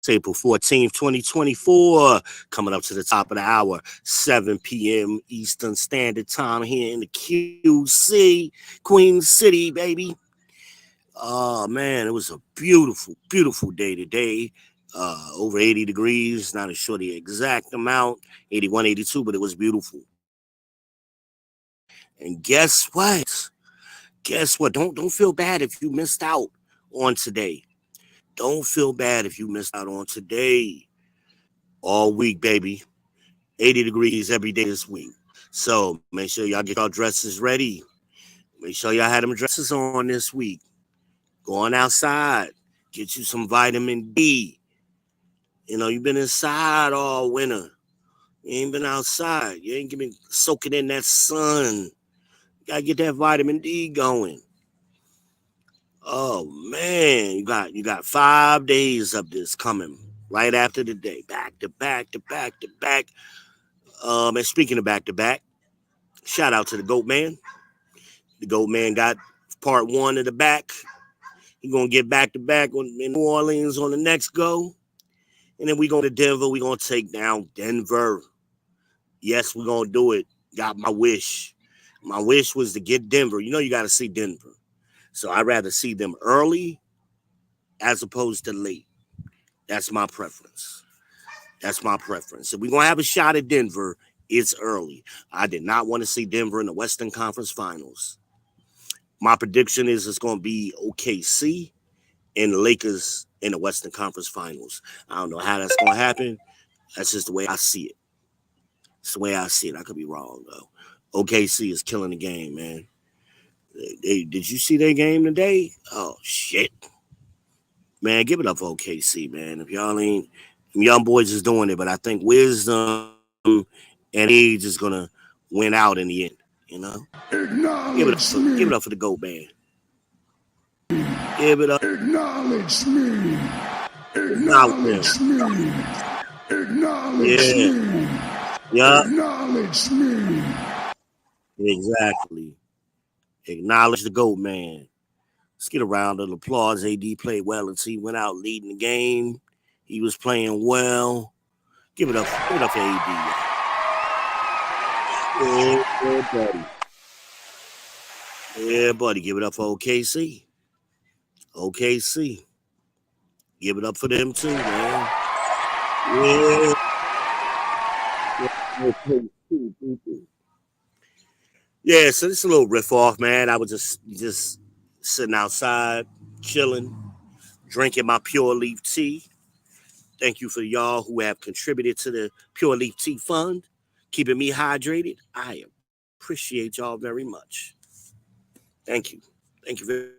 April 14th, 2024, coming up to the top of the hour, 7 p.m. Eastern Standard Time here in the QC, Queen City, baby. Oh, man, it was a beautiful, beautiful day today. Over 80 degrees, not as sure the exact amount, 81, 82, but it was beautiful. And guess what? Guess what? Don't feel bad if you missed out on today. Don't feel bad if you missed out on today. All week, baby. 80 degrees every day this week. So make sure y'all get y'all dresses ready. Make sure y'all had them dresses on this week. Going outside. Get you some vitamin D. You know, you've been inside all winter. You ain't been outside. You ain't been soaking in that sun. You gotta get that vitamin D going. Oh man, you got 5 days of this coming right after the day. Back to back to back to back. And speaking of back to back, shout out to the GOAT Man. The GOAT Man got part one of the back. He's gonna get back to back in New Orleans on the next go. And then we go to Denver. We're gonna take down Denver. Yes, we're gonna do it. Got my wish. My wish was to get Denver. You know you gotta see Denver. So I'd rather see them early as opposed to late. That's my preference. That's my preference. If we're gonna have a shot at Denver, it's early. I did not want to see Denver in the Western Conference Finals. My prediction is it's going to be OKC and the Lakers in the Western Conference Finals. I don't know how that's going to happen. That's just the way I see it. It's the way I see it. I could be wrong, though. OKC is killing the game, man. Did you see their game today? Oh, shit. Man, give it up for OKC, man. If y'all ain't, young boys is doing it, but I think wisdom and age is going to win out in the end, you know? Give it up for the GOAT Man. Give it up. Acknowledge me. Acknowledge me. Acknowledge me. Yeah. Acknowledge me. Exactly. Acknowledge the GOAT Man. Let's get a round of applause. AD played well until he went out leading the game. He was playing well. Give it up for AD. Yeah, buddy. Yeah, buddy. Give it up for OKC. OKC. Give it up for them too, man. Yeah. Yeah, so this is a little riff off, man. I was just sitting outside, chilling, drinking my Pure Leaf tea. Thank you for y'all who have contributed to the Pure Leaf Tea Fund, keeping me hydrated. I appreciate y'all very much. Thank you. Thank you very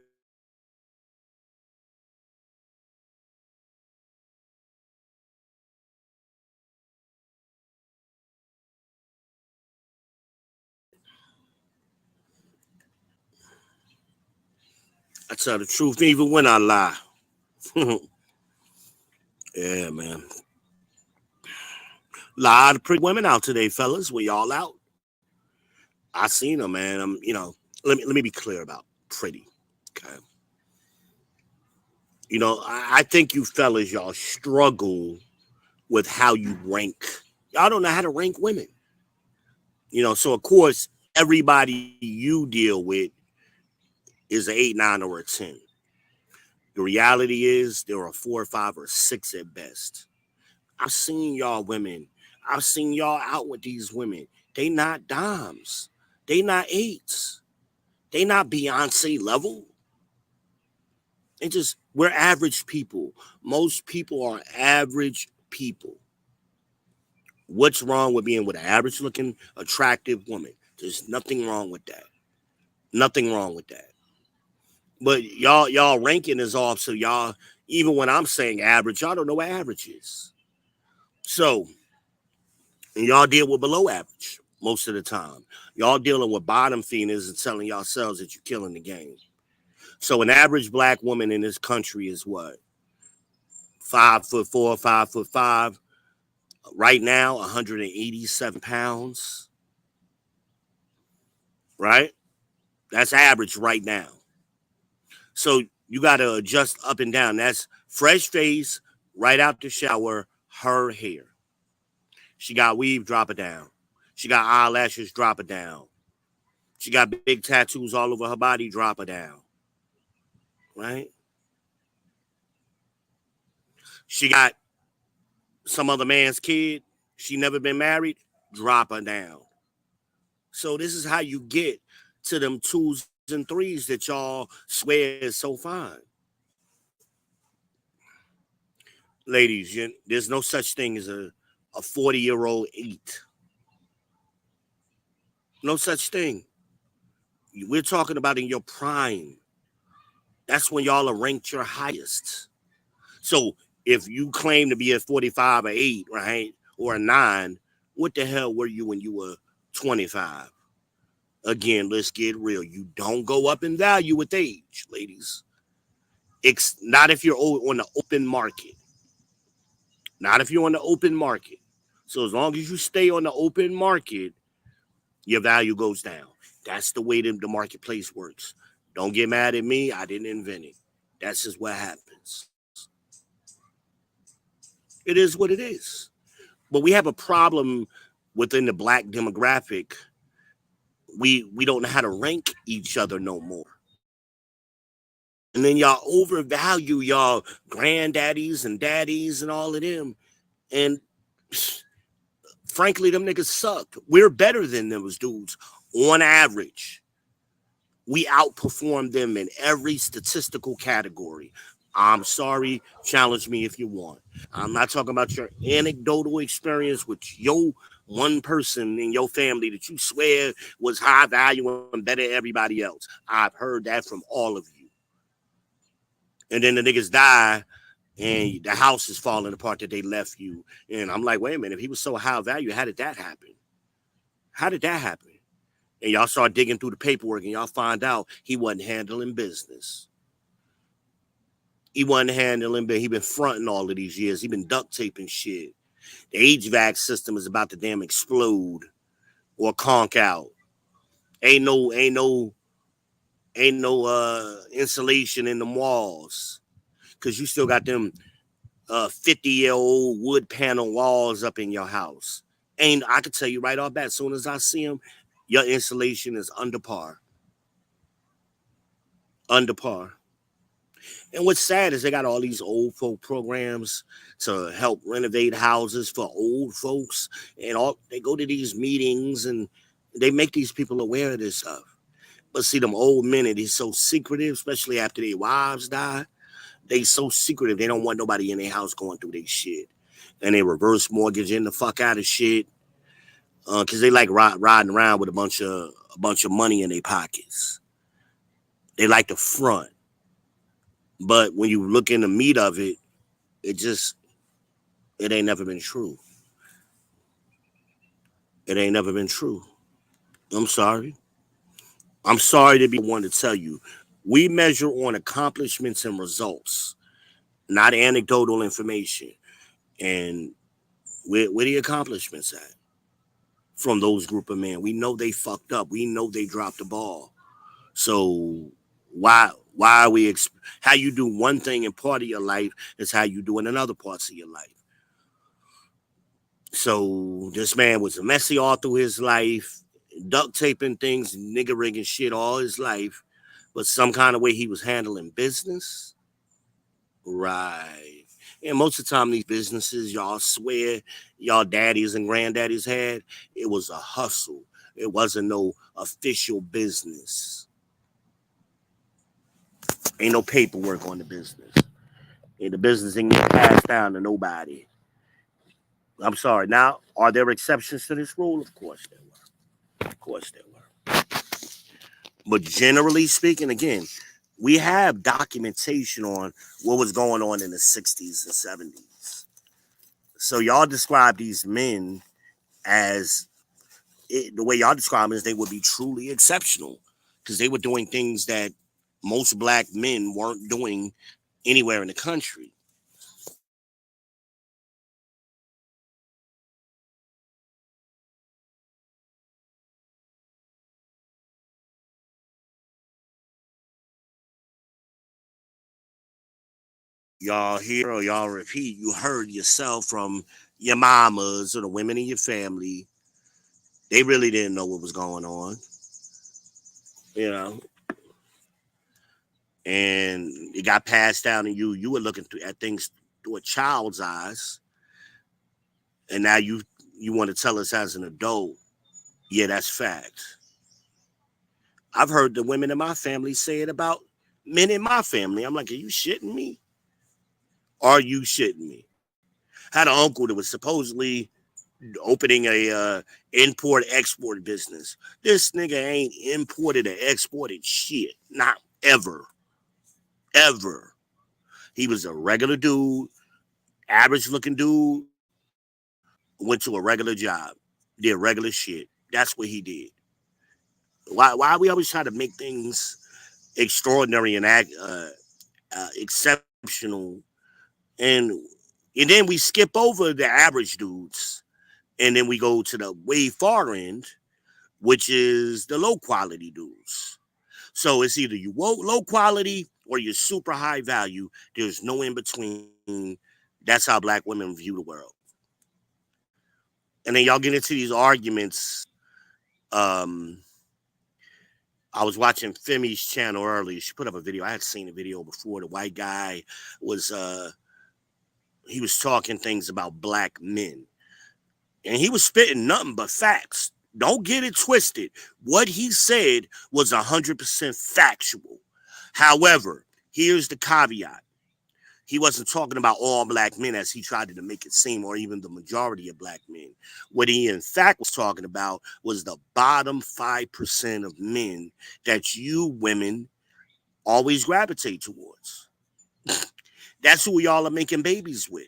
I tell the truth even when I lie. Yeah, man. A lot of pretty women out today, fellas. We all out. I seen them, man. Let me be clear about pretty. Okay. I think you fellas, y'all struggle with how you rank. Y'all don't know how to rank women. So of course, everybody you deal with is an 8, 9, or a 10. The reality is there are 4, 5, or 6 at best. I've seen y'all women. I've seen y'all out with these women. They not dimes. They not 8s. They not Beyonce level. We're average people. Most people are average people. What's wrong with being with an average looking, attractive woman? There's nothing wrong with that. Nothing wrong with that. But y'all ranking is off. So y'all, even when I'm saying average, y'all don't know what average is. So, and y'all deal with below average most of the time. Y'all dealing with bottom feeders and telling yourselves that you're killing the game. So an average black woman in this country is what? 5'4", 5'5". Right now, 187 pounds. Right? That's average right now. So you got to adjust up and down. That's fresh face, right out the shower, her hair. She got weave, drop it down. She got eyelashes, drop it down. She got big tattoos all over her body, drop it down. Right? She got some other man's kid. She never been married, drop her down. So this is how you get to them 2s and 3s that y'all swear is so fine. Ladies, there's no such thing as a 40-year-old 8. No such thing. We're talking about in your prime. That's when y'all are ranked your highest. So if you claim to be a 45 or 8, right, or a 9, what the hell were you when you were 25? Again, let's get real. You don't go up in value with age, ladies. It's not if you're on the open market. Not if you're on the open market. So as long as you stay on the open market, your value goes down. That's the way the marketplace works. Don't get mad at me. I didn't invent it. That's just what happens. It is what it is. But we have a problem within the black demographic. We don't know how to rank each other no more. And then y'all overvalue y'all granddaddies and daddies and all of them. And frankly, them niggas suck. We're better than those dudes on average. We outperform them in every statistical category. I'm sorry, challenge me if you want. I'm not talking about your anecdotal experience with your one person in your family that you swear was high value and better than everybody else. I've heard that from all of you. And then the niggas die and the house is falling apart that they left you. And I'm like, wait a minute, if he was so high value, how did that happen? How did that happen? And y'all start digging through the paperwork and y'all find out he wasn't handling business. He wasn't handling business. He been fronting all of these years. He been duct taping shit. The HVAC system is about to damn explode or conk out. Ain't no insulation in the walls. Cause you still got them 50-year-old wood panel walls up in your house. And I can tell you right off bat, as soon as I see them, your insulation is under par. Under par. And what's sad is they got all these old folk programs to help renovate houses for old folks. And they go to these meetings and they make these people aware of this stuff. But see, them old men, it is so secretive, especially after their wives die. They so secretive. They don't want nobody in their house going through their shit. And they reverse mortgaging the fuck out of shit. Because they like riding around with a bunch of money in their pockets. They like to front. But when you look in the meat of it, it ain't never been true. It ain't never been true. I'm sorry. I'm sorry to be one to tell you. We measure on accomplishments and results, not anecdotal information. And where the accomplishments at? From those group of men. We know they fucked up. We know they dropped the ball. So why are we how you do one thing in part of your life is how you do in another parts of your life. So this man was messy all through his life. duct taping things, nigga rigging shit all his life, but some kind of way he was handling business. Right. And most of the time, these businesses, y'all swear y'all daddies and granddaddies had, it was a hustle. It wasn't no official business. Ain't no paperwork on the business. And the business ain't get passed down to nobody. I'm sorry. Now, are there exceptions to this rule? Of course there were. Of course there were. But generally speaking, again, we have documentation on what was going on in the 60s and 70s. So y'all describe these men as the way y'all describe them is they would be truly exceptional because they were doing things that most black men weren't doing anywhere in the country. Y'all hear or y'all repeat, you heard yourself from your mamas or the women in your family. They really didn't know what was going on, you know, and it got passed down to you. You were looking at things through a child's eyes, and now you want to tell us as an adult, yeah, that's fact. I've heard the women in my family say it about men in my family. I'm like, are you shitting me? Are you shitting me? Had an uncle that was supposedly opening a import export business. This nigga ain't imported or exported shit. Not ever. Ever. He was a regular dude, average looking dude, went to a regular job, did regular shit. That's what he did. Why we always try to make things extraordinary and exceptional, and then we skip over the average dudes, and then we go to the way far end, which is the low quality dudes. So it's either you low quality or you're super high value. There's no in between. That's how black women view the world. And then y'all get into these arguments. Um, I was watching Femi's channel earlier. She put up a video. I had seen a video before. The white guy was he was talking things about black men. And he was spitting nothing but facts. Don't get it twisted. What he said was 100% factual. However, here's the caveat. He wasn't talking about all black men as he tried to make it seem, or even the majority of black men. What he in fact was talking about was the bottom 5% of men that you women always gravitate towards. That's who y'all are making babies with.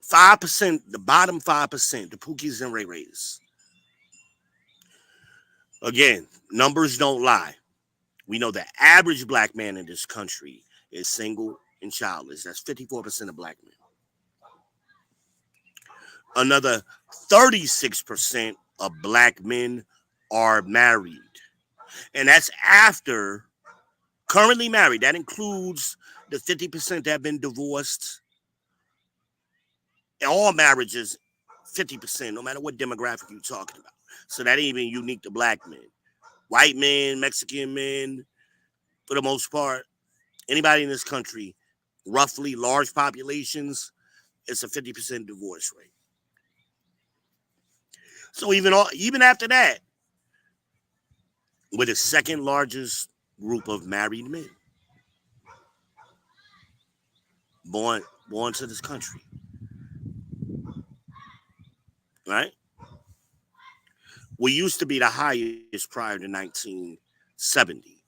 5%, the bottom 5%, the Pookies and Ray Rays. Again, numbers don't lie. We know the average black man in this country is single and childless. That's 54% of black men. Another 36% of black men are married. And that's after currently married. That includes the 50% that have been divorced. All marriages, 50%, no matter what demographic you're talking about. So that ain't even unique to black men. White men, Mexican men, for the most part, anybody in this country, roughly large populations, it's a 50% divorce rate. So even after that, we're the second largest group of married men born to this country, right? We used to be the highest prior to 1970.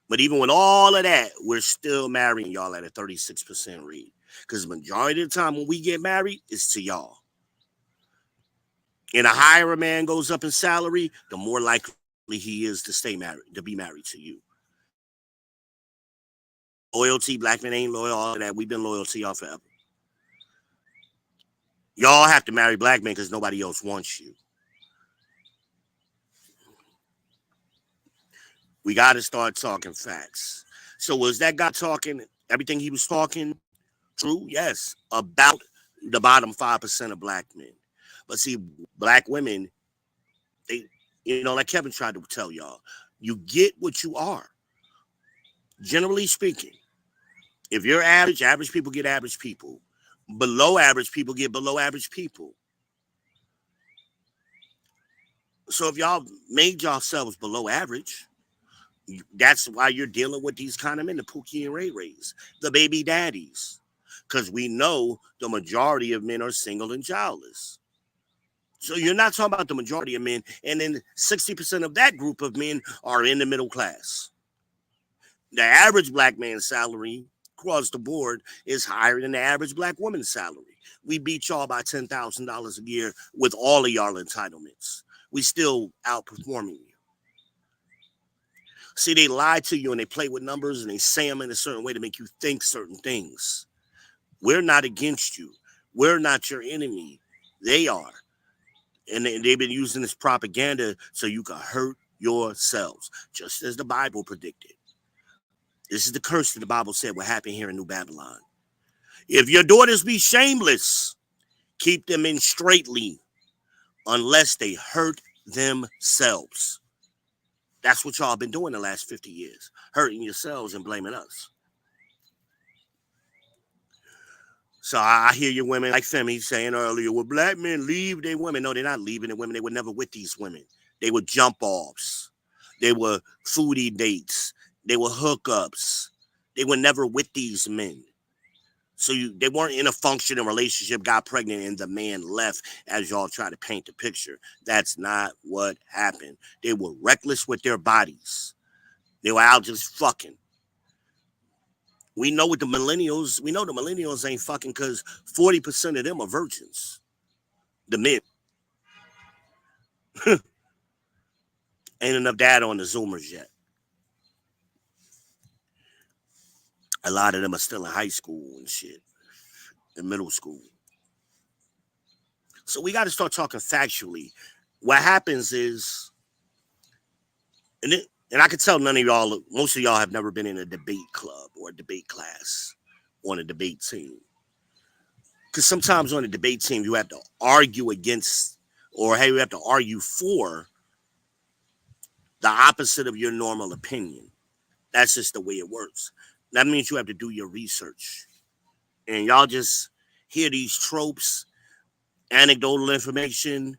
But even with all of that, we're still marrying y'all at a 36% rate. Because the majority of the time when we get married, it's to y'all. And the higher a man goes up in salary, the more likely he is to stay married, to be married to you. Loyalty, black men ain't loyal, all of that. We've been loyal to y'all forever. Y'all have to marry black men because nobody else wants you. We got to start talking facts. So was that guy talking, everything he was talking, true? Yes. About the bottom 5% of black men. But see, black women, they, like Kevin tried to tell y'all, you get what you are. Generally speaking, if you're average, average people get average people. Below average people get below average people. So if y'all made yourselves below average, that's why you're dealing with these kind of men, the Pookie and Ray Rays, the baby daddies. Because we know the majority of men are single and childless. So you're not talking about the majority of men, and then 60% of that group of men are in the middle class. The average black man's salary across the board is higher than the average black woman's salary. We beat y'all by $10,000 a year with all of y'all entitlements. We still outperforming you. See, they lie to you and they play with numbers and they say them in a certain way to make you think certain things. We're not against you. We're not your enemy. They are. And they've been using this propaganda so you can hurt yourselves, just as the Bible predicted. This is the curse that the Bible said will happen here in New Babylon. If your daughters be shameless, keep them in straitly unless they hurt themselves. That's what y'all been doing the last 50 years, hurting yourselves and blaming us. So I hear you women like Femi saying earlier, well, black men leave their women. No, they're not leaving the women. They were never with these women. They were jump offs. They were foodie dates. They were hookups. They were never with these men. So they weren't in a functioning relationship, got pregnant, and the man left as y'all try to paint the picture. That's not what happened. They were reckless with their bodies. They were out just fucking. We know the millennials ain't fucking because 40% of them are virgins. The men. Ain't enough data on the Zoomers yet. A lot of them are still in high school and shit. In middle school. So we got to start talking factually. What happens is, and I can tell none of y'all, most of y'all have never been in a debate club or a debate class on a debate team. Because sometimes on a debate team, you have to argue against, or hey, you have to argue for the opposite of your normal opinion. That's just the way it works. That means you have to do your research. And y'all just hear these tropes, anecdotal information,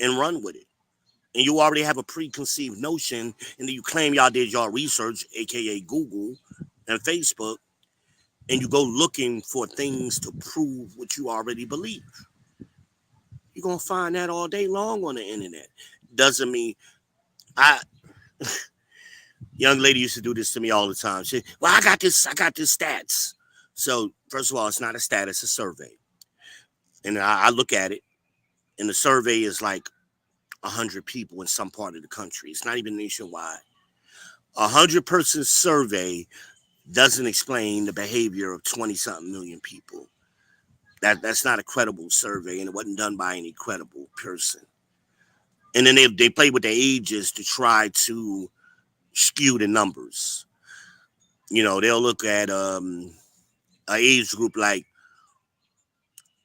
and run with it. And you already have a preconceived notion, and then you claim y'all did y'all research, aka Google and Facebook, and you go looking for things to prove what you already believe. You're gonna find that all day long on the internet. Doesn't mean young lady used to do this to me all the time. She, well, I got this stats. So first of all, it's not a stat, it's a survey. And I look at it, and the survey is like 100 people in some part of the country. It's not even nationwide. 100-person survey doesn't explain the behavior of 20-something million people. That's not a credible survey, and it wasn't done by any credible person. And then they play with the ages to try to skew the numbers. They'll look at an age group like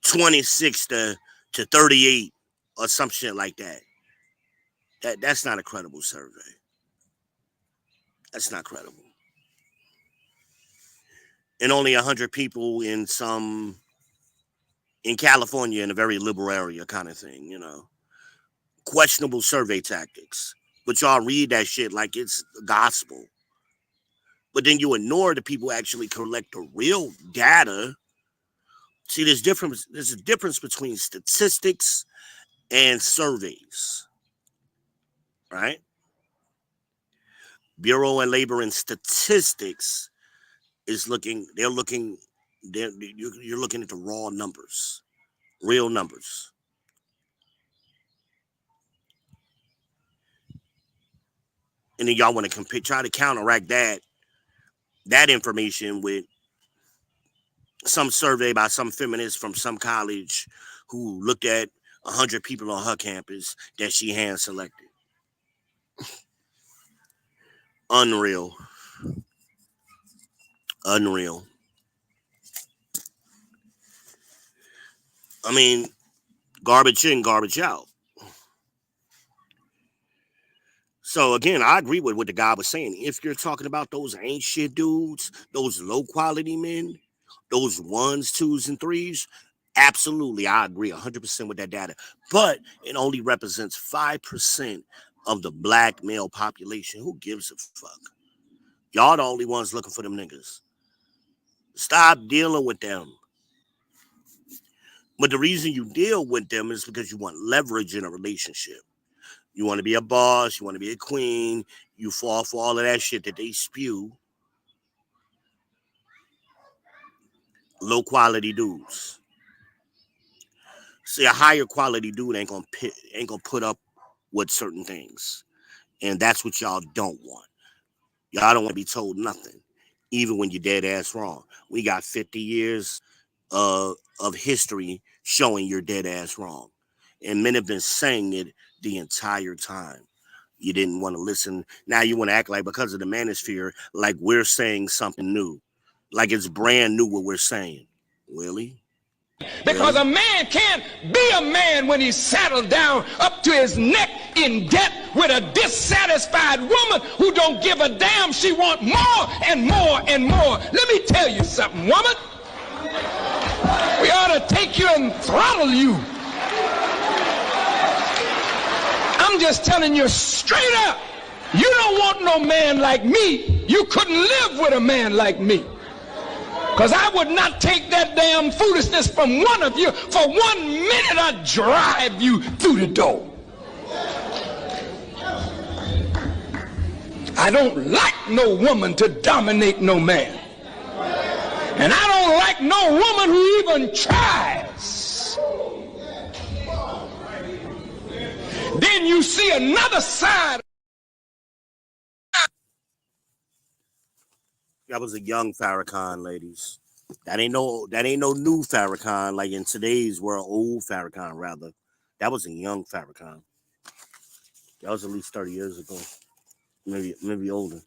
26 to 38 or some shit like that. That's not a credible survey. That's not credible. And only 100 people in California, in a very liberal area kind of thing, questionable survey tactics. But y'all read that shit like it's gospel. But then you ignore the people who actually collect the real data. See, there's a difference between statistics and surveys, right? Bureau of Labor and Statistics is you're looking at the raw numbers, real numbers. And then y'all want to try to counteract that information with some survey by some feminist from some college who looked at 100 people on her campus that she hand selected. Unreal. I mean, Garbage in, garbage out. So again, I agree with what the guy was saying. If you're talking about those ain't shit dudes, those low quality men, those ones, twos, and threes, absolutely, I agree 100% with that data. But it only represents 5% of the black male population. Who gives a fuck? Y'all the only ones looking for them niggas. Stop dealing with them. But the reason you deal with them is because you want leverage in a relationship. You want to be a boss, you want to be a queen, you fall for all of that shit that they spew. Low quality dudes. See, a higher quality dude ain't gonna put up with certain things. And that's what y'all don't want. Y'all don't want to be told nothing, even when you're dead ass wrong. We got 50 years of history showing you're dead ass wrong. And men have been saying it the entire time. You didn't want to listen. Now you want to act like because of the manosphere, like we're saying something new. Like it's brand new what we're saying. Really? Because a man can't be a man when he's saddled down up to his neck in debt with a dissatisfied woman who don't give a damn. She want more and more and more. Let me tell you something, woman. We ought to take you and throttle you. I'm just telling you straight up. You don't want no man like me. You couldn't live with a man like me. Because I would not take that damn foolishness from one of you. For 1 minute, I'd drive you through the door. I don't like no woman to dominate no man. And I don't like no woman who even tries. Then you see another side. That was a young Farrakhan, ladies. That ain't no new Farrakhan, like in today's world, old Farrakhan rather. That was a young Farrakhan. That was at least 30 years ago. Maybe older.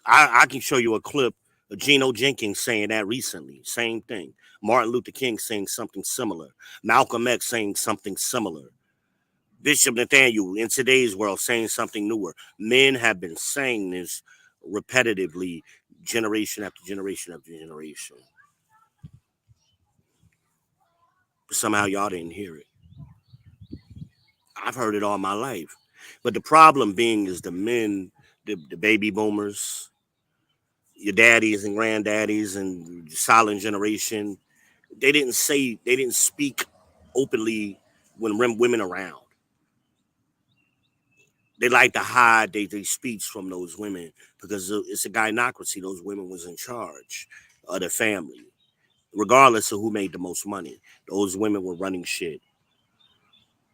I can show you a clip of Geno Jenkins saying that recently. Same thing. Martin Luther King saying something similar. Malcolm X saying something similar. Bishop Nathaniel in today's world saying something newer. Men have been saying this repetitively, generation after generation after generation. But somehow y'all didn't hear it. I've heard it all my life. But the problem being is the men, the baby boomers, your daddies and granddaddies and silent generation, they didn't speak openly when women around. They like to hide their speech from those women because it's a gynocracy. Those women was in charge of the family, regardless of who made the most money. Those women were running shit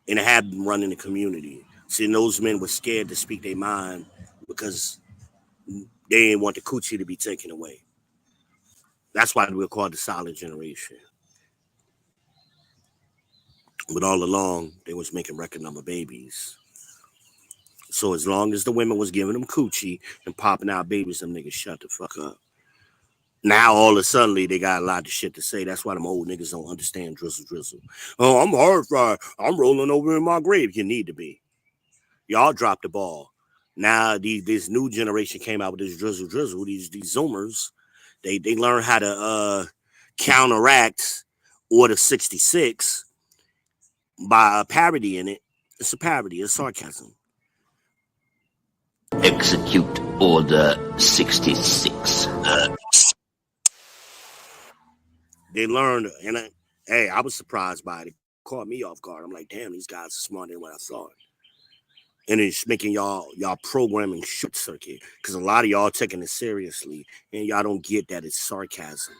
and had been running the community. See, those men were scared to speak their mind because they didn't want the coochie to be taken away. That's why we're called the silent generation. But all along, they was making record number babies. So as long as the women was giving them coochie and popping out babies, them niggas shut the fuck up. Now all of a sudden they got a lot of shit to say. That's why them old niggas don't understand drizzle. Oh, I'm horrified. I'm rolling over in my grave. You need to be. Y'all dropped the ball. Now this new generation came out with this drizzle. These Zoomers, they learn how to counteract Order 66 by a parody in it. It's a parody. It's sarcasm. Execute Order 66. They learned, and I was surprised by it. It caught me off guard. I'm like, damn, these guys are smarter than what I thought. And it's making y'all programming short circuit because a lot of y'all taking it seriously and y'all don't get that it's sarcasm.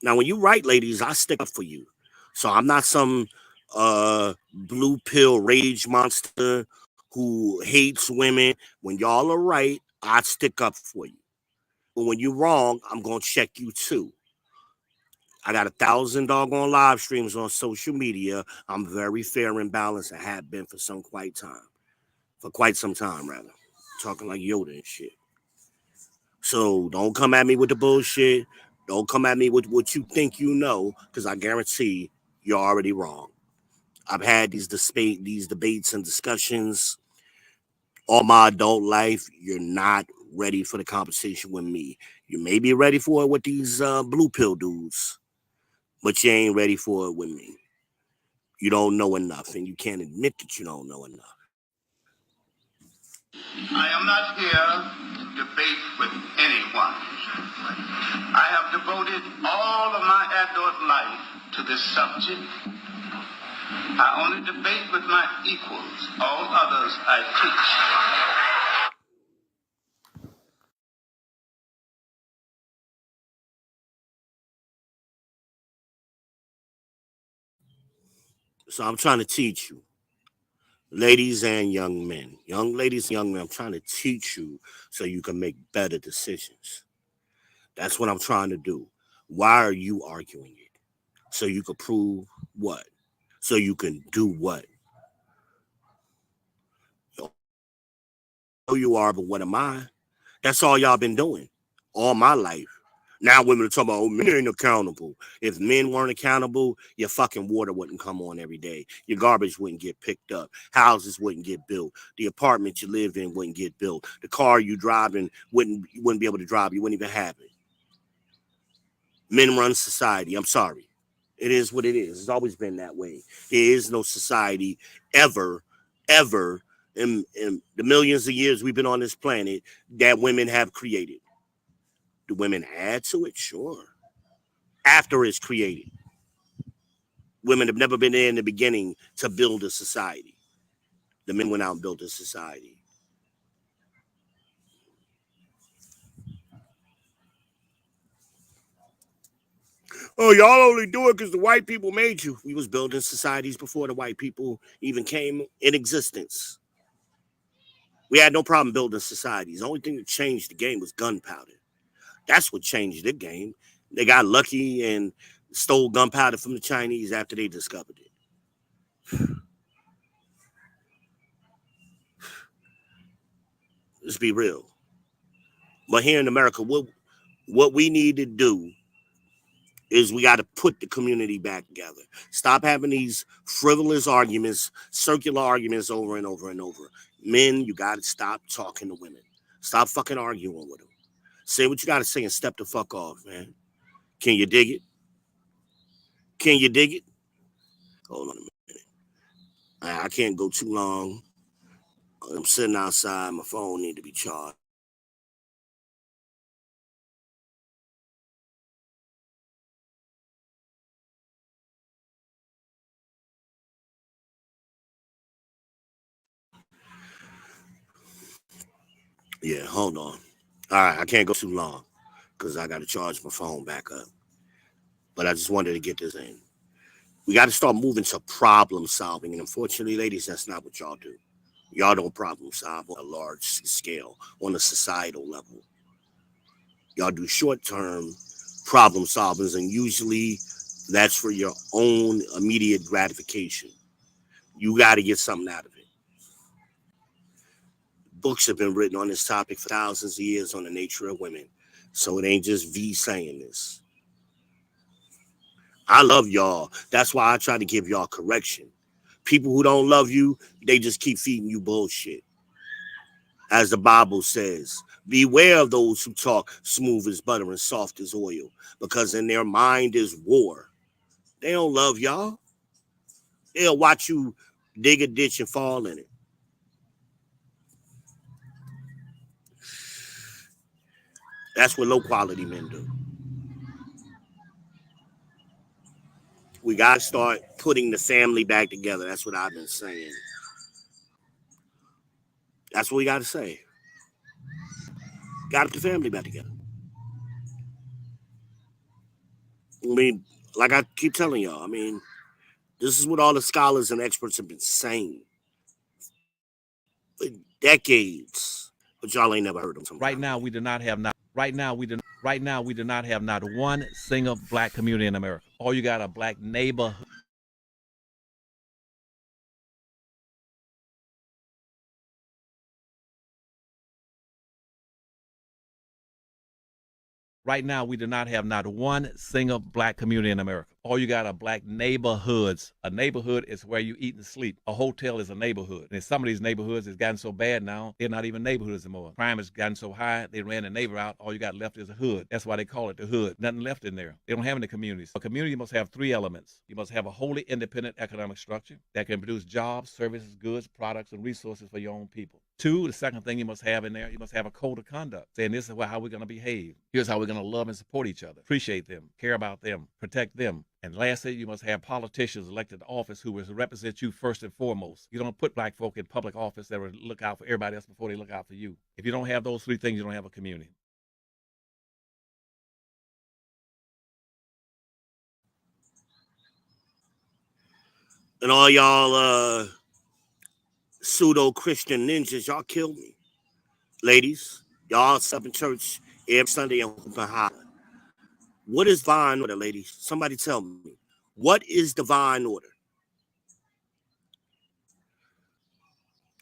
Now, when you write, ladies, I stick up for you. So I'm not some blue pill rage monster who hates women. When y'all are right, I stick up for you. But when you're wrong, I'm going to check you too. I got 1,000 doggone live streams on social media. I'm very fair and balanced. I have been for quite some time, rather. Talking like Yoda and shit. So don't come at me with the bullshit. Don't come at me with what you think you know, because I guarantee you're already wrong. I've had these debates and discussions all my adult life. You're not ready for the conversation with me. You may be ready for it with these blue pill dudes, but you ain't ready for it with me. You don't know enough, and you can't admit that you don't know enough. I am not here to debate with anyone. I have devoted all of my adult life to this subject. I only debate with my equals. All others I So I'm trying to teach you, ladies and young men, young ladies and young men. I'm trying to teach you so you can make better decisions. That's what I'm trying to do. Why are you arguing it? So you can prove what? So you can do what? Oh, you are, but what am I? That's all y'all been doing all my life. Now women are talking about, oh, men ain't accountable. If men weren't accountable, your fucking water wouldn't come on every day. Your garbage wouldn't get picked up. Houses wouldn't get built. The apartment you live in wouldn't get built. The car you driving you wouldn't be able to drive. You wouldn't even have it. Men run society. I'm sorry. It is what it is. It's always been that way. There is no society ever in the millions of years we've been on this planet that women have created. Do women add to it? Sure. After it's created. Women have never been there in the beginning to build a society. The men went out and built a society. Oh, y'all only do it because the white people made you. We was building societies before the white people even came in existence. We had no problem building societies. The only thing that changed the game was gunpowder. That's what changed the game. They got lucky and stole gunpowder from the Chinese after they discovered it. Let's be real. But here in America, what we need to do is we got to put the community back together. Stop having these frivolous arguments, circular arguments over and over and over. Men, you got to stop talking to women. Stop fucking arguing with them. Say what you got to say and step the fuck off, man. Can you dig it? Can you dig it? Hold on a minute. I can't go too long. I'm sitting outside. My phone need to be charged. Yeah, hold on. All right, I can't go too long because I got to charge my phone back up. But I just wanted to get this in. We got to start moving to problem solving. And unfortunately, ladies, that's not what y'all do. Y'all don't problem solve on a large scale, on a societal level. Y'all do short term problem solvings, and usually that's for your own immediate gratification. You got to get something out of it. Books have been written on this topic for thousands of years on the nature of women. So it ain't just V saying this. I love y'all. That's why I try to give y'all correction. People who don't love you, they just keep feeding you bullshit. As the Bible says, beware of those who talk smooth as butter and soft as oil, because in their mind is war. They don't love y'all. They'll watch you dig a ditch and fall in it. That's what low quality men do. We got to start putting the family back together. That's what I've been saying. That's what we got to say. Got to put the family back together. I mean, like I keep telling y'all, I mean, this is what all the scholars and experts have been saying for decades, but y'all ain't never heard them. Right now, we do not have not. Right now, we do. Right now, we do not have not one single black community in America. All you got a black neighborhood. Right now, we do not have not one single black community in America. All you got are black neighborhoods. A neighborhood is where you eat and sleep. A hotel is a neighborhood. And some of these neighborhoods has gotten so bad now, they're not even neighborhoods anymore. Crime has gotten so high, they ran the neighbor out. All you got left is a hood. That's why they call it the hood. Nothing left in there. They don't have any communities. A community must have three elements. You must have a wholly independent economic structure that can produce jobs, services, goods, products, and resources for your own people. Two, the second thing you must have in there, you must have a code of conduct, saying this is how we're going to behave. Here's how we're going to love and support each other, appreciate them, care about them, protect them. And lastly, you must have politicians elected to office who will represent you first and foremost. You don't put black folk in public office that will look out for everybody else before they look out for you. If you don't have those three things, you don't have a community. And all y'all pseudo-Christian ninjas, y'all killed me. Ladies, y'all up in church every Sunday and open holler. What is divine order, ladies? Somebody tell me. What is divine order?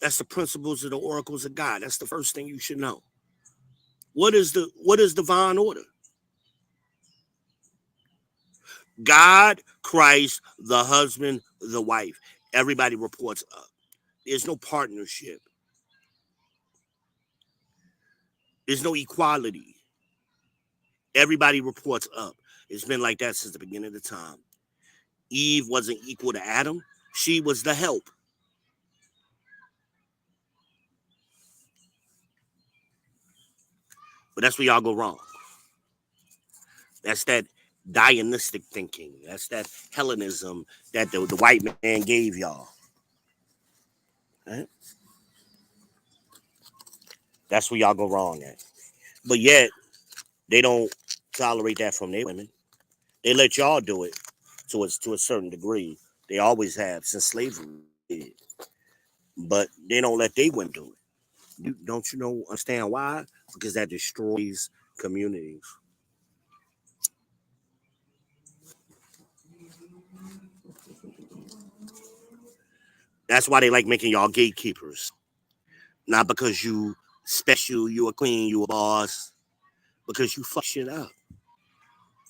That's the principles of the oracles of God. That's the first thing you should know. What is divine order? God, Christ, the husband, the wife. Everybody reports up. There's no partnership. There's no equality. Everybody reports up. It's been like that since the beginning of the time. Eve wasn't equal to Adam. She was the help. But that's where y'all go wrong. That's that Dionysic thinking. That's that Hellenism that the white man gave y'all. Right? That's where y'all go wrong at. But yet, they don't tolerate that from their women. They let y'all do it to a certain degree. They always have since slavery. But they don't let their women do it. Don't you know? Understand why? Because that destroys communities. That's why they like making y'all gatekeepers. Not because you special, you a queen, you a boss. Because you fuck shit up.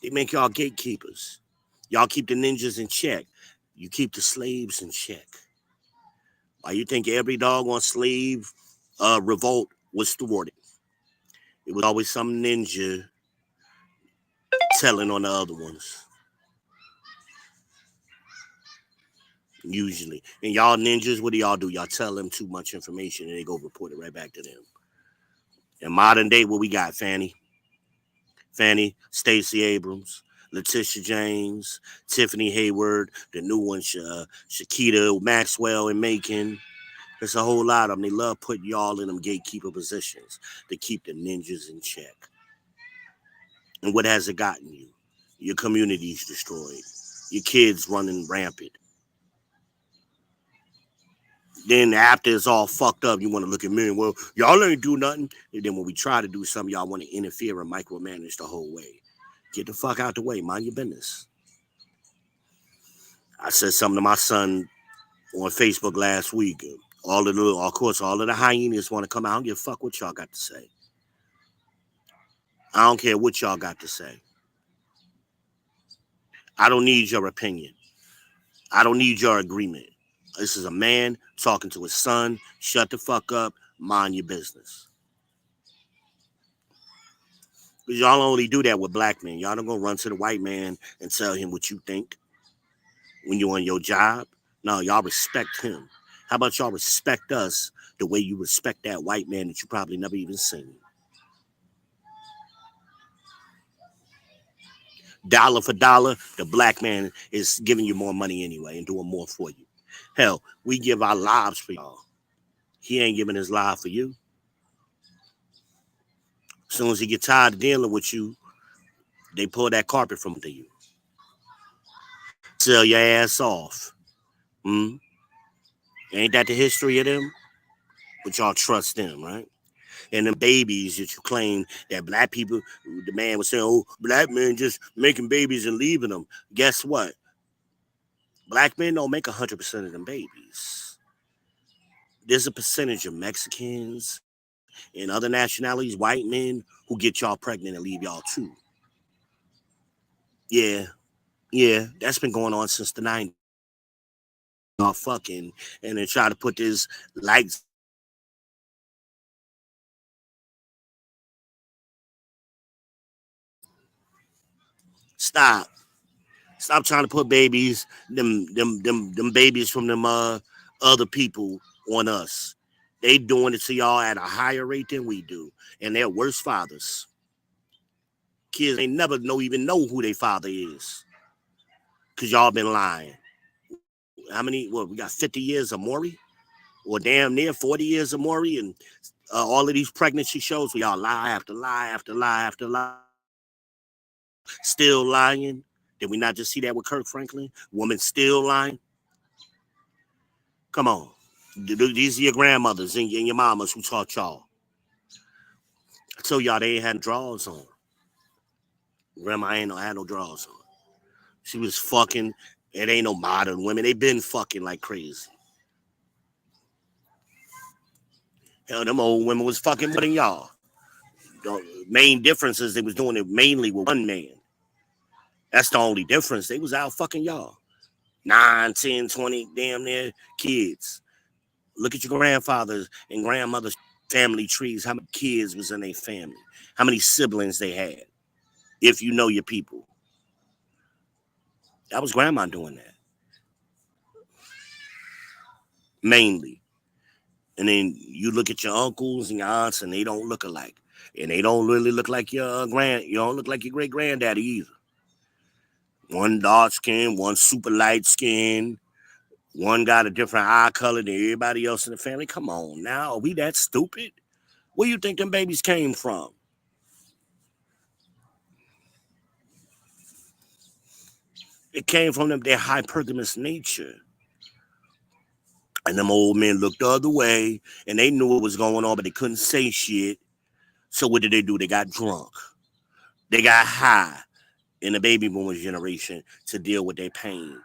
They make y'all gatekeepers. Y'all keep the ninjas in check. You keep the slaves in check. Why you think every doggone slave revolt was thwarted? It was always some ninja telling on the other ones. Usually. And y'all ninjas, what do y'all do? Y'all tell them too much information and they go report it right back to them. In modern day, what we got, Fannie, Stacey Abrams, Letitia James, Tiffany Hayward, the new one, Shakita Maxwell and Macon. There's a whole lot of them. They love putting y'all in them gatekeeper positions to keep the ninjas in check. And what has it gotten you? Your community's destroyed. Your kids running rampant. Then after it's all fucked up, you want to look at me and, well, y'all ain't do nothing. And then when we try to do something, y'all want to interfere and micromanage the whole way. Get the fuck out the way. Mind your business. I said something to my son on Facebook last week. All of the hyenas want to come out. I don't give a fuck what y'all got to say. I don't care what y'all got to say. I don't need your opinion. I don't need your agreement. This is a man talking to his son. Shut the fuck up. Mind your business. Because y'all only do that with black men. Y'all don't go run to the white man and tell him what you think when you're on your job. No, y'all respect him. How about y'all respect us the way you respect that white man that you probably never even seen? Dollar for dollar, the black man is giving you more money anyway and doing more for you. Hell, we give our lives for y'all. He ain't giving his life for you. As soon as he get tired of dealing with you, they pull that carpet from under you. Sell your ass off. Ain't that the history of them? But y'all trust them, right? And them babies that you claim that black people, the man was saying, oh, black men just making babies and leaving them. Guess what? Black men don't make 100% of them babies. There's a percentage of Mexicans and other nationalities, white men, who get y'all pregnant and leave y'all too. Yeah, yeah, that's been going on since the 90s. Fucking, and then try to put this lights. Stop. Stop trying to put babies, them babies from them other people on us. They doing it to y'all at a higher rate than we do, and they're worse fathers. Kids ain't never even know who their father is, cause y'all been lying. How many? Well, we got 50 years of Maury, or damn near 40 years of Maury, and all of these pregnancy shows where y'all lie after lie after lie after lie, still lying. Did we not just see that with Kirk Franklin? Woman still lying. Come on. These are your grandmothers and your mamas who taught y'all. I told y'all they ain't had drawers on. Grandma ain't had no drawers on. She was fucking. It ain't no modern women. They been fucking like crazy. Hell, them old women was fucking more than y'all. The main difference is they was doing it mainly with one man. That's the only difference. They was out fucking y'all. 9, 10, 20 damn near kids. Look at your grandfathers and grandmothers' family trees. How many kids was in their family? How many siblings they had? If you know your people. That was grandma doing that. Mainly. And then you look at your uncles and your aunts and they don't look alike. And they don't really look like your you don't look like your great granddaddy either. One dark skin, one super light skin. One got a different eye color than everybody else in the family. Come on now, are we that stupid? Where you think them babies came from? It came from their hypergamous nature. And them old men looked the other way, and they knew what was going on, but they couldn't say shit. So what did they do? They got drunk. They got high in the baby boomers generation to deal with their pain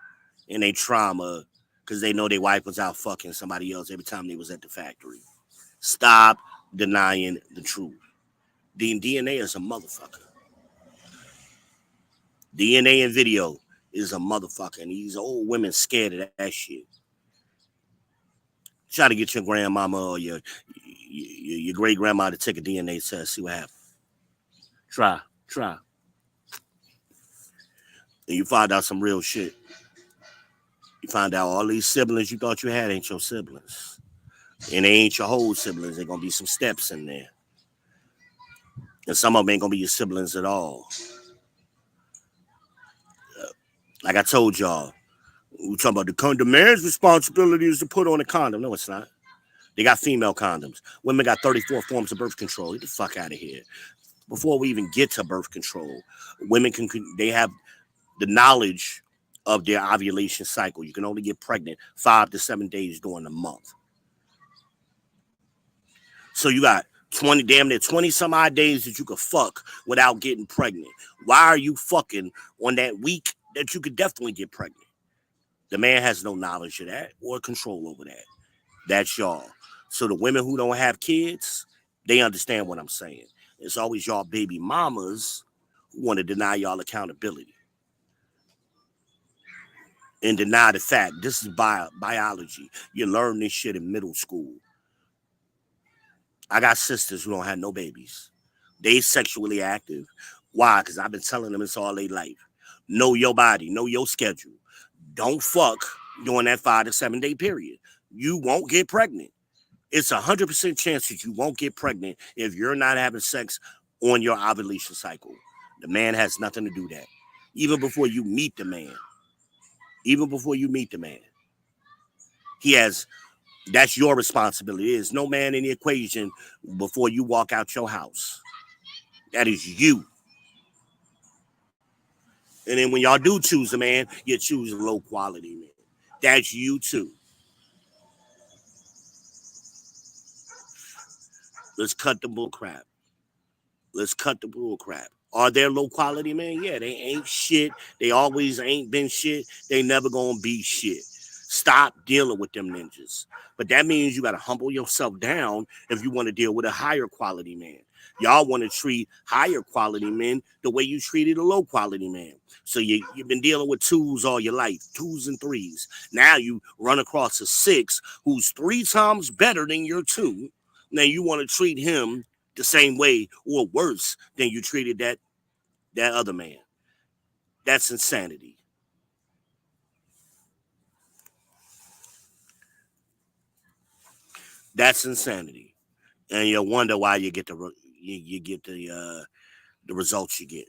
and their trauma, because they know their wife was out fucking somebody else every time they was at the factory. Stop denying the truth. DNA is a motherfucker. DNA and video is a motherfucker, and these old women scared of that shit. Try to get your grandmama or your great grandma to take a DNA test, see what happens. Try. And you find out some real shit. You find out all these siblings you thought you had ain't your siblings. And they ain't your whole siblings. There's going to be some steps in there. And some of them ain't going to be your siblings at all. Like I told y'all, we talking about the man's responsibility is to put on a condom. No, it's not. They got female condoms. Women got 34 forms of birth control. Get the fuck out of here. Before we even get to birth control, women they have the knowledge of their ovulation cycle. You can only get pregnant 5 to 7 days during the month. So you got 20 some odd days that you could fuck without getting pregnant. Why are you fucking on that week that you could definitely get pregnant? The man has no knowledge of that or control over that. That's y'all. So the women who don't have kids, they understand what I'm saying. It's always y'all baby mamas who want to deny y'all accountability and deny the fact. This is biology. You learn this shit in middle school. I got sisters who don't have no babies. They sexually active. Why? Because I've been telling them it's all their life. Know your body. Know your schedule. Don't fuck during that 5 to 7 day period. You won't get pregnant. It's 100% chance that you won't get pregnant if you're not having sex on your ovulation cycle. The man has nothing to do that. Even before you meet the man. That's your responsibility. There's no man in the equation before you walk out your house. That is you. And then when y'all do choose a man, you choose a low quality man. That's you too. Let's cut the bull crap. Are there low quality men? Yeah, they ain't shit. They always ain't been shit. They never gonna be shit. Stop dealing with them ninjas. But that means you gotta humble yourself down if you want to deal with a higher quality man. Y'all want to treat higher quality men the way you treated a low quality man. So you've been dealing with twos all your life, twos and threes. Now you run across a six who's 3 times better than your two. Now you want to treat him the same way or worse than you treated that other man. That's insanity. That's insanity. And you wonder why you get you get the results you get.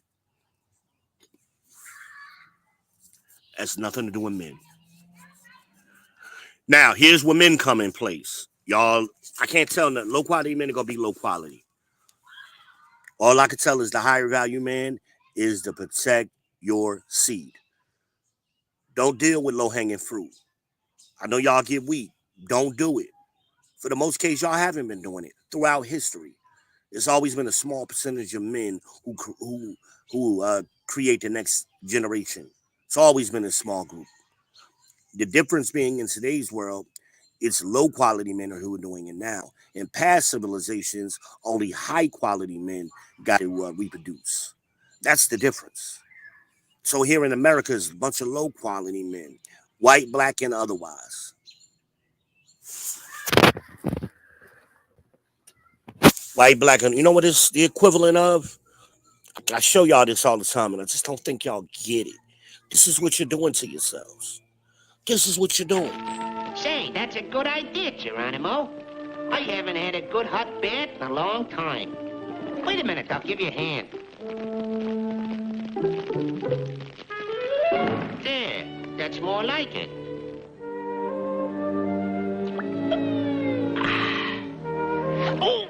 That's nothing to do with men. Now, here's where men come in place. Y'all, I can't tell that low quality men are gonna be low quality. All I can tell is the higher value man is to protect your seed. Don't deal with low hanging fruit. I know y'all get weak. Don't do it. For the most case, y'all haven't been doing it throughout history. It's always been a small percentage of men who create the next generation. It's always been a small group. The difference being in today's world, it's low quality men who are doing it now. In past civilizations, only high quality men got to reproduce. That's the difference. So here in America, is a bunch of low quality men, white, black, and otherwise. White, black, and you know what is the equivalent of? I show y'all this all the time, and I just don't think y'all get it. This is what you're doing to yourselves. This is what you're doing. Say, that's a good idea, Geronimo. I haven't had a good hot bath in a long time. Wait a minute, I'll give you a hand. There, that's more like it. Oh!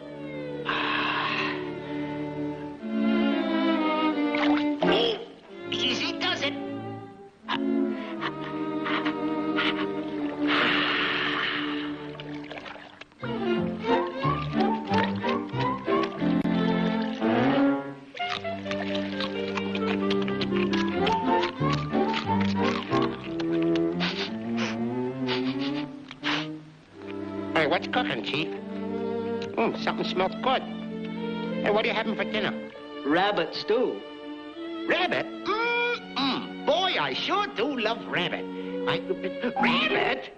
Easy does it. Hey, what's cooking, Chief? Something smells good. Hey, what are you having for dinner? Rabbit stew. Rabbit? Boy, I sure do love rabbit. Rabbit?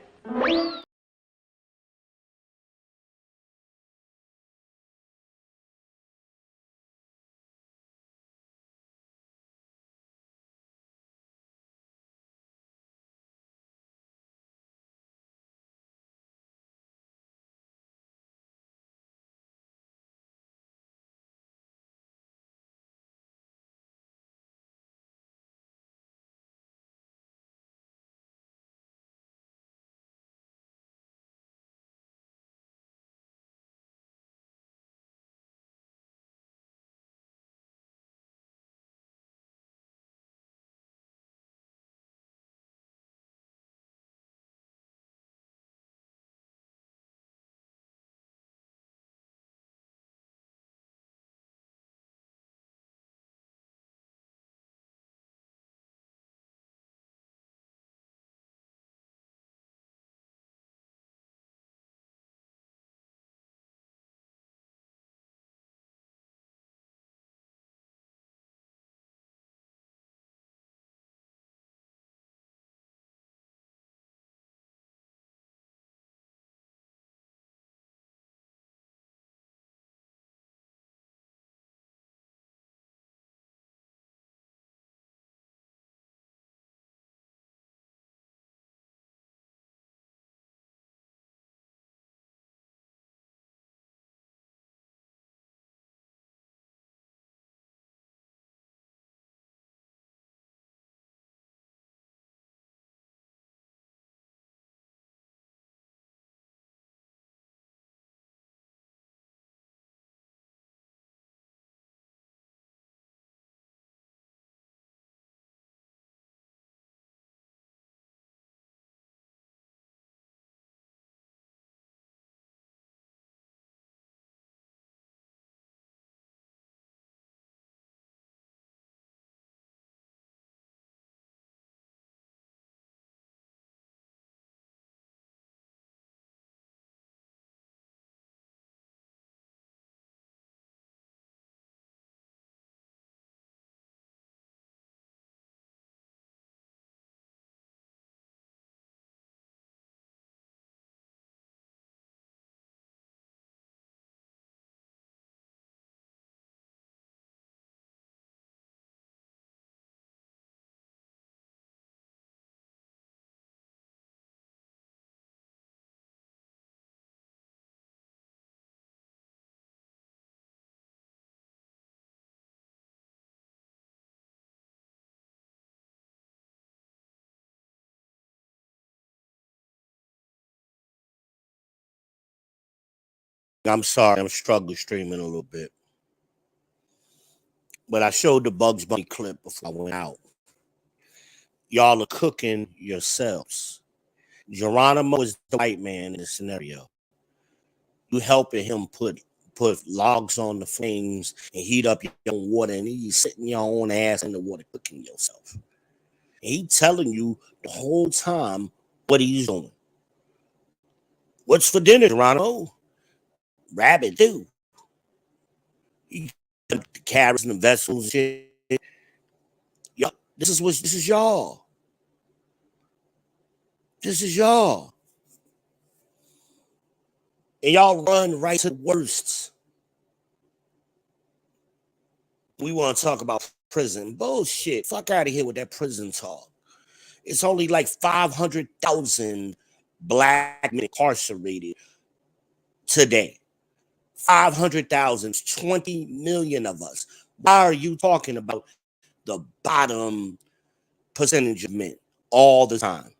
I'm sorry, I'm struggling streaming a little bit. But I showed the Bugs Bunny clip before I went out. Y'all are cooking yourselves. Geronimo is the white man in the scenario. You helping him put logs on the flames and heat up your own water, and he's sitting your own ass in the water cooking yourself. And he telling you the whole time what he's doing. What's for dinner, Geronimo? Rabbit too. He the carrots and the vegetables and shit. Y'all, this is y'all. This is y'all. And y'all run right to the worst. We want to talk about prison. Bullshit. Fuck out of here with that prison talk. It's only like 500,000 black men incarcerated today. 500,000, 20 million of us. Why are you talking about the bottom percentage of men all the time?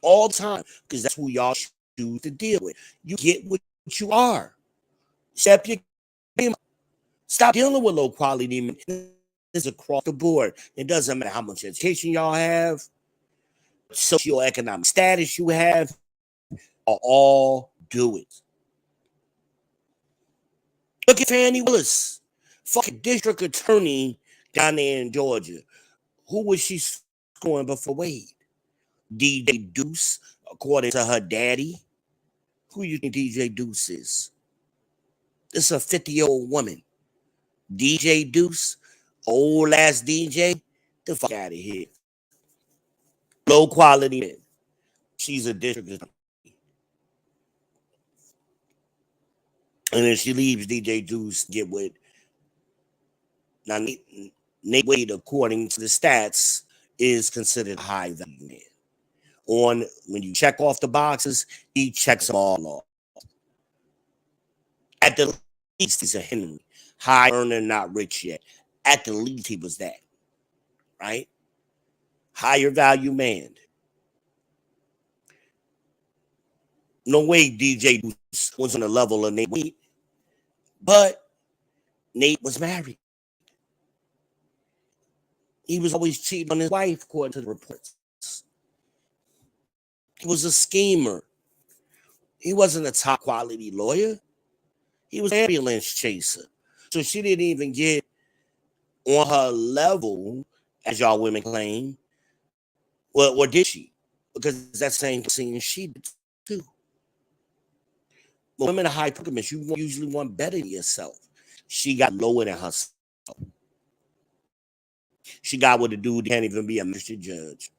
All the time. Because that's who y'all choose to deal with. You get what you are. Step your game. Stop dealing with low quality men. It's across the board. It doesn't matter how much education y'all have, socioeconomic status you have, or all do it. Look at Fannie Willis, fucking district attorney down there in Georgia. Who was she scoring before Wade? DJ Deuce, according to her daddy. Who you think DJ Deuce is? This is a 50-year-old woman. DJ Deuce, old ass DJ, the fuck out of here. Low quality man. She's a district attorney. And then she leaves DJ Deuce to get with. Now, Nate Wade, according to the stats, is considered a high value man. When you check off the boxes, he checks them all off. At the least, he's a Henry. High earner, not rich yet. At the least, he was that. Right? Higher value man. No way DJ was on the level of Nate Wade. But Nate was married. He was always cheating on his wife, according to the reports. He was a schemer. He wasn't a top quality lawyer. He was an ambulance chaser. So she didn't even get on her level, as y'all women claim. Well, or did she? Because that same thing she did too. When women are high polygamous, you usually want better than yourself. She got lower than herself. She got with a dude that can't even be a magistrate judge.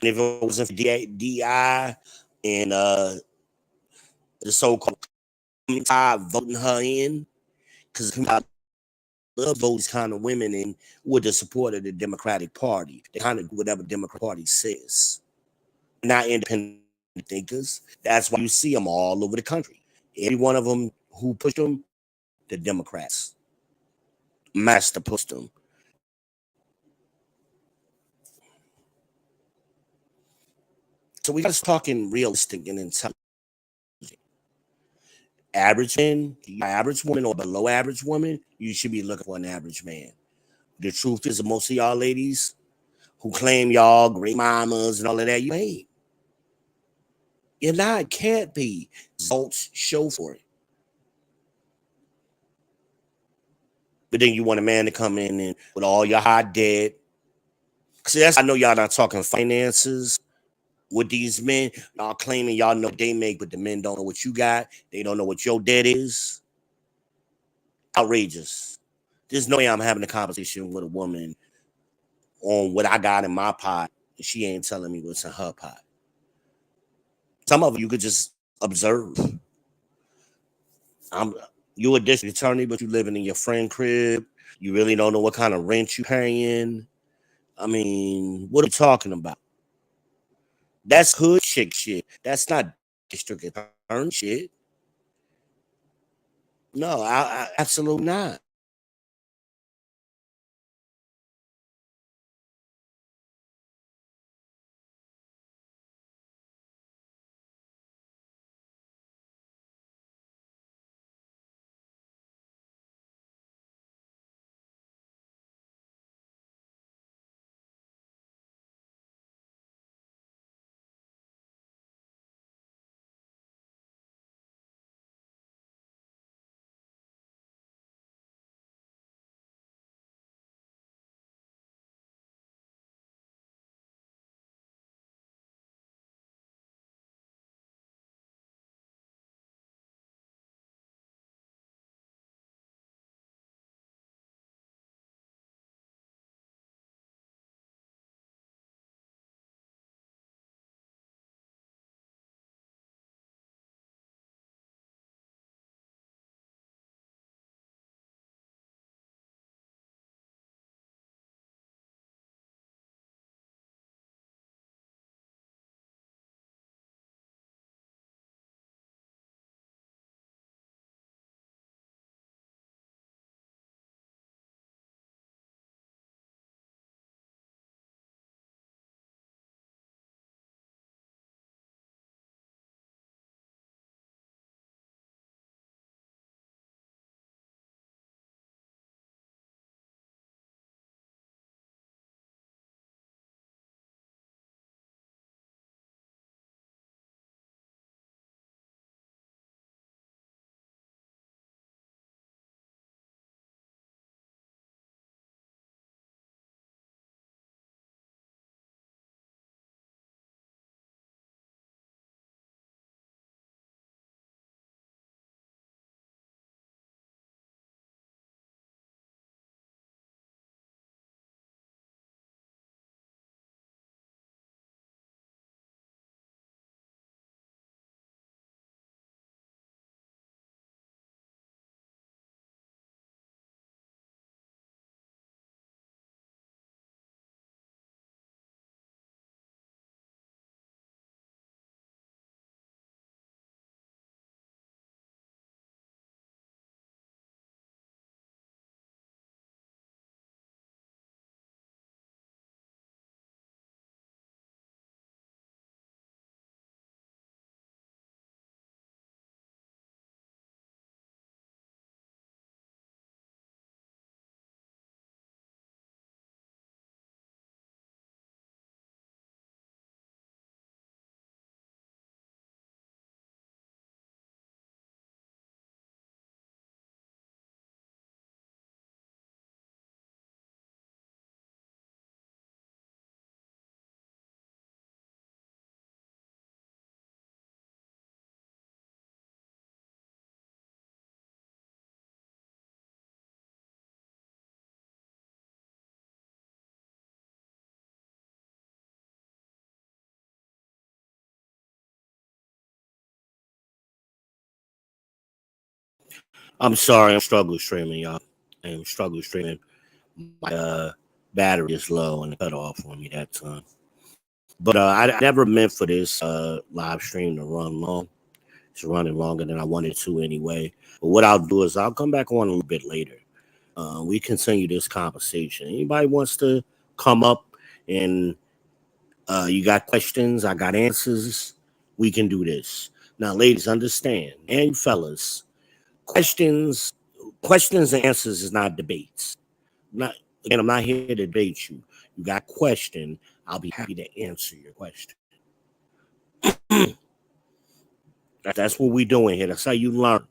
And if it wasn't for DI and the so-called voting her in, because I love those kind of women in with the support of the Democratic Party. They kind of do whatever the Democratic Party says. Not independent thinkers. That's why you see them all over the country. Every one of them who push them, the Democrats. Master pushed them. So we got to talking realistic and intelligent. Average men, average woman, or below average woman, you should be looking for an average man. The truth is, most of y'all ladies who claim y'all great mamas and all of that, you ain't. You're not, can't be. Results show for it. But then you want a man to come in and with all your hot debt. See, I know y'all not talking finances with these men. Y'all claiming y'all know what they make, but the men don't know what you got. They don't know what your debt is. Outrageous. There's no way I'm having a conversation with a woman on what I got in my pot, and she ain't telling me what's in her pot. Some of you could just observe. You a district attorney, but you living in your friend crib. You really don't know what kind of rent you paying. I mean, what are you talking about? That's hood chick shit. That's not district attorney shit. No, I absolutely not. I'm sorry, I'm struggle streaming, y'all. I'm struggle streaming. My battery is low and it cut off on me that time. But I never meant for this live stream to run long. It's running longer than I wanted to anyway. But what I'll do is I'll come back on a little bit later. We continue this conversation. Anybody wants to come up and you got questions, I got answers, we can do this. Now, ladies, understand, and fellas, questions and answers is not debates. I'm not here to debate you. You got a question, I'll be happy to answer your question. That's what we're doing here. That's how you learn.